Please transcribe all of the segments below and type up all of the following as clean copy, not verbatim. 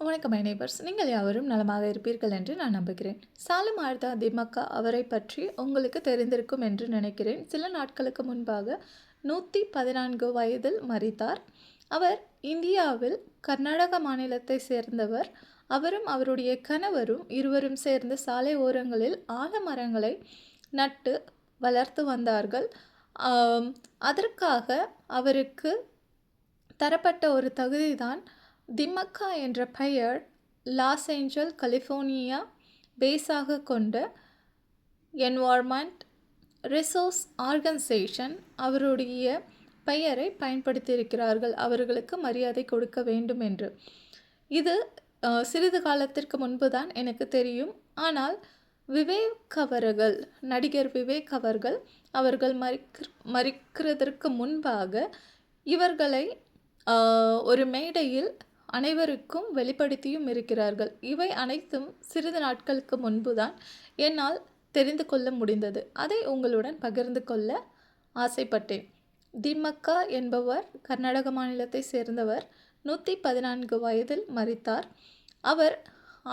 வணக்கம் my neighbours. நீங்கள் யாவரும் நலமாக இருப்பீர்கள் என்று நான் நம்புகிறேன். சாலம் ஆழ்தா திமக்கா அவரை பற்றி உங்களுக்கு தெரிந்திருக்கும் என்று நினைக்கிறேன். சில நாட்களுக்கு முன்பாக 114 வயதில் மரித்தார். அவர் இந்தியாவில் கர்நாடக மாநிலத்தை சேர்ந்தவர். அவரும் அவருடைய கணவரும் இருவரும் சேர்ந்து சாலை ஓரங்களில் ஆலமரங்களை நட்டு வளர்த்து வந்தார்கள். அதற்காக அவருக்கு தரப்பட்ட ஒரு தகுதிதான் திமக்கா என்ற பெயர். லாஸ் ஏஞ்சல் கலிஃபோர்னியா பேஸாக கொண்ட என்வாயர்மெண்ட் ரிசோர்ஸ் ஆர்கனைசேஷன் அவருடைய பெயரை பயன்படுத்தியிருக்கிறார்கள், அவர்களுக்கு மரியாதை கொடுக்க வேண்டும் என்று. இது சிறிது காலத்திற்கு முன்பு தான் எனக்கு தெரியும். ஆனால் விவேக் அவர்கள், நடிகர் விவேக் அவர்கள் மறிக்கிறதற்கு முன்பாக இவர்களை ஒரு மேடையில் அனைவருக்கும் வெளிப்படுத்தியும் இருக்கிறார்கள். இவை அனைத்தும் சிறிது நாட்களுக்கு முன்புதான் என்னால் தெரிந்து கொள்ள முடிந்தது. அதை உங்களுடன் பகிர்ந்து கொள்ள ஆசைப்பட்டேன். திமக்கா என்பவர் கர்நாடக மாநிலத்தை சேர்ந்தவர். 114 வயதில் மரித்தார். அவர்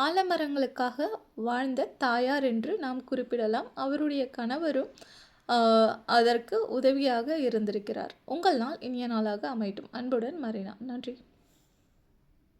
ஆலமரங்களுக்காக வாழ்ந்த தாயார் என்று நாம் குறிப்பிடலாம். அவருடைய கணவரும் அதற்கு உதவியாக இருந்திருக்கிறார். உங்கள் நாள் இனிய நாளாக அமையட்டும். அன்புடன் மரீனா. நன்றி.